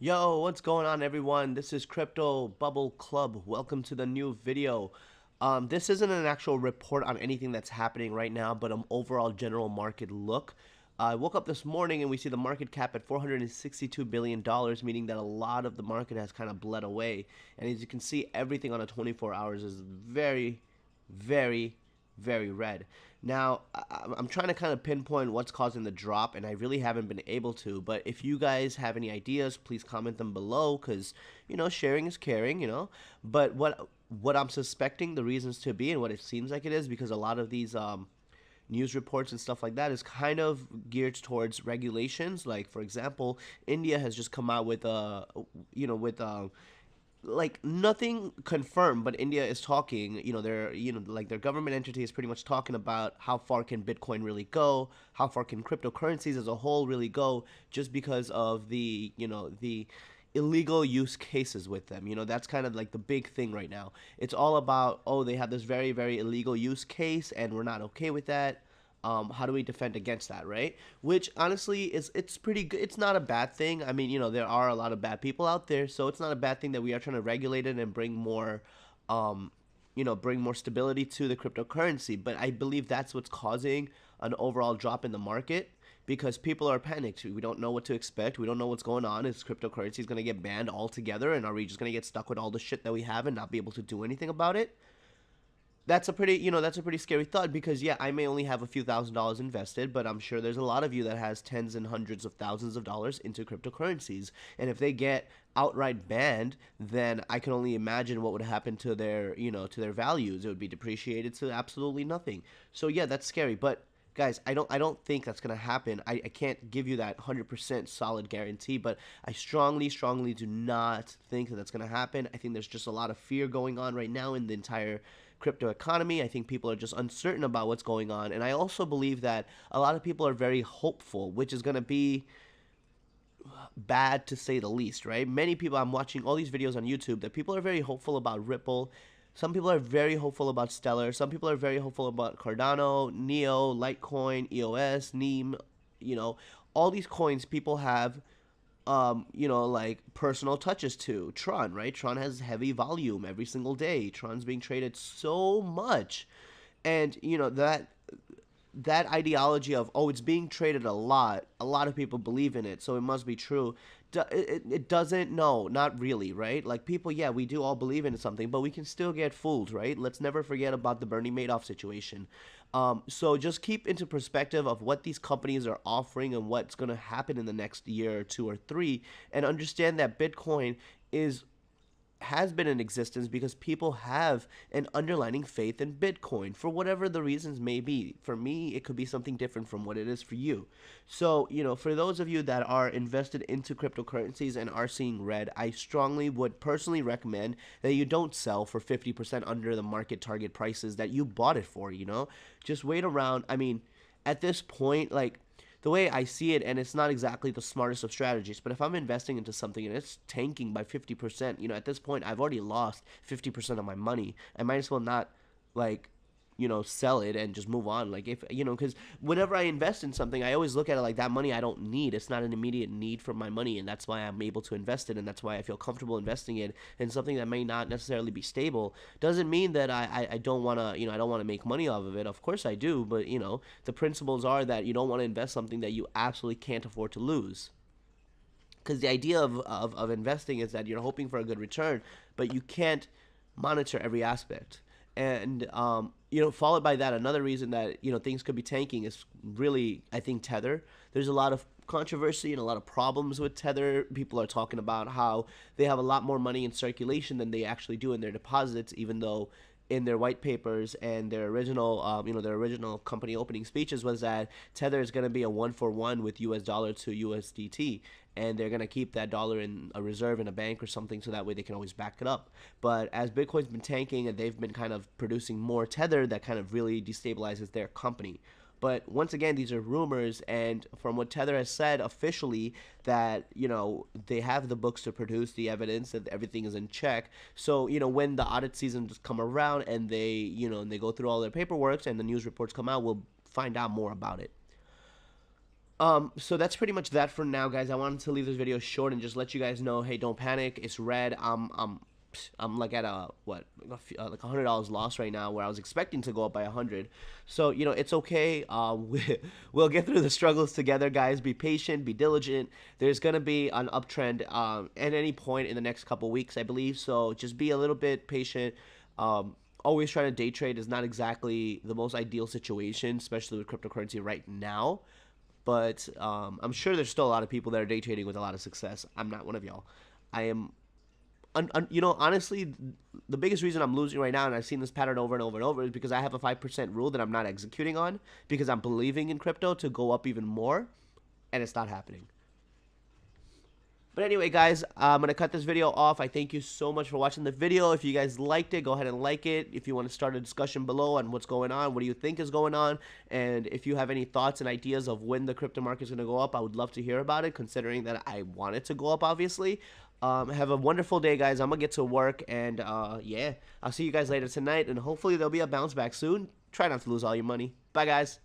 Yo, what's going on, everyone? This is Crypto Bubble Club. Welcome to the new video. This isn't an actual report on anything that's happening right now, but an overall general market look. I woke up this morning and we see the market cap at $462 billion, meaning that a lot of the market has kind of bled away. And as you can see, everything on a 24 hours is very, very, very red. Now, I'm trying to kind of pinpoint what's causing the drop, and I really haven't been able to. But if you guys have any ideas, please comment them below, because sharing is caring. But what I'm suspecting the reasons to be, and what it seems like it is, because a lot of these news reports and stuff like that is kind of geared towards regulations. Like, for example, India has just come out with with like nothing confirmed, but India is talking. Their government entity is pretty much talking about how far can Bitcoin really go, how far can cryptocurrencies as a whole really go, just because of the illegal use cases with them. That's kind of like the big thing right now. It's all about, oh, they have this very, very illegal use case, and we're not okay with that. How do we defend against that, right? Which honestly it's pretty good. It's not a bad thing. I mean, there are a lot of bad people out there, so it's not a bad thing that we are trying to regulate it and um, bring more stability to the cryptocurrency. But I believe that's what's causing an overall drop in the market because people are panicked. We don't know what to expect. We don't know what's going on. Is cryptocurrency going to get banned altogether, and are we just going to get stuck with all the shit that we have and not be able to do anything about it? That's a pretty scary thought because yeah, I may only have a few $1,000s invested, but I'm sure there's a lot of you that has tens and hundreds of thousands of dollars into cryptocurrencies. And if they get outright banned, then I can only imagine what would happen to their values. It would be depreciated to absolutely nothing. So yeah, that's scary. But guys, I don't think that's gonna happen. I can't give you that 100% solid guarantee, but I strongly do not think that that's gonna happen. I think there's just a lot of fear going on right now in the entire crypto economy. I think people are just uncertain about what's going on, and I also believe that a lot of people are very hopeful, which is gonna be bad to say the least, right? Many people, I'm watching all these videos on YouTube that people are very hopeful about Ripple. Some people are very hopeful about Stellar. Some people are very hopeful about Cardano, Neo, Litecoin, EOS, Neem. You know, all these coins people have, like personal touches to. Tron, right? Tron has heavy volume every single day. Tron's being traded so much, and that ideology of, oh, it's being traded a lot of people believe in it, so it must be true. It doesn't, no, not really, right? Like, people, yeah, we do all believe in something, but we can still get fooled, right? Let's never forget about the Bernie Madoff situation. So just keep into perspective of what these companies are offering and what's going to happen in the next year or two or three, and understand that Bitcoin is has been in existence because people have an underlying faith in Bitcoin for whatever the reasons may be. For me, it could be something different from what it is for you. So, for those of you that are invested into cryptocurrencies and are seeing red, I strongly would personally recommend that you don't sell for 50% under the market target prices that you bought it for, Just wait around. I mean, at this point, like, the way I see it, and it's not exactly the smartest of strategies, but if I'm investing into something and it's tanking by 50%, at this point I've already lost 50% of my money. I might as well not, like, sell it and just move on. Like, if, because whenever I invest in something, I always look at it like that money I don't need. It's not an immediate need for my money, and that's why I'm able to invest it, and that's why I feel comfortable investing it in something that may not necessarily be stable. Doesn't mean that I don't want to, I don't want to make money off of it. Of course I do, but, the principles are that you don't want to invest something that you absolutely can't afford to lose. Because the idea of investing is that you're hoping for a good return, but you can't monitor every aspect. And followed by that, another reason that things could be tanking is really, I think, Tether. There's a lot of controversy and a lot of problems with Tether. People are talking about how they have a lot more money in circulation than they actually do in their deposits, even though in their white papers and their original company opening speeches was that Tether is going to be a 1-for-1 with US dollar to USDT, and they're going to keep that dollar in a reserve in a bank or something, so that way they can always back it up. But as Bitcoin's been tanking and they've been kind of producing more Tether, that kind of really destabilizes their company. But once again, these are rumors, and from what Tether has said officially, that they have the books to produce the evidence that everything is in check. So when the audit season just come around and they go through all their paperwork and the news reports come out, we'll find out more about it. So that's pretty much that for now, guys. I wanted to leave this video short and just let you guys know, hey, don't panic. It's red. I'm like at a what, like $100 loss right now, where I was expecting to go up by 100. So it's okay. We'll get through the struggles together, guys. Be patient, be diligent. There's gonna be an uptrend at any point in the next couple weeks, I believe. So just be a little bit patient. Always trying to day trade is not exactly the most ideal situation, especially with cryptocurrency right now. But I'm sure there's still a lot of people that are day trading with a lot of success. I'm not one of y'all. I am, honestly, the biggest reason I'm losing right now, and I've seen this pattern over and over and over, is because I have a 5% rule that I'm not executing on because I'm believing in crypto to go up even more, and it's not happening. But anyway, guys, I'm going to cut this video off. I thank you so much for watching the video. If you guys liked it, go ahead and like it. If you want to start a discussion below on what's going on, what do you think is going on, and if you have any thoughts and ideas of when the crypto market is going to go up, I would love to hear about it, considering that I want it to go up, obviously. Have a wonderful day, guys. I'm going to get to work, and yeah, I'll see you guys later tonight, and hopefully there'll be a bounce back soon. Try not to lose all your money. Bye, guys.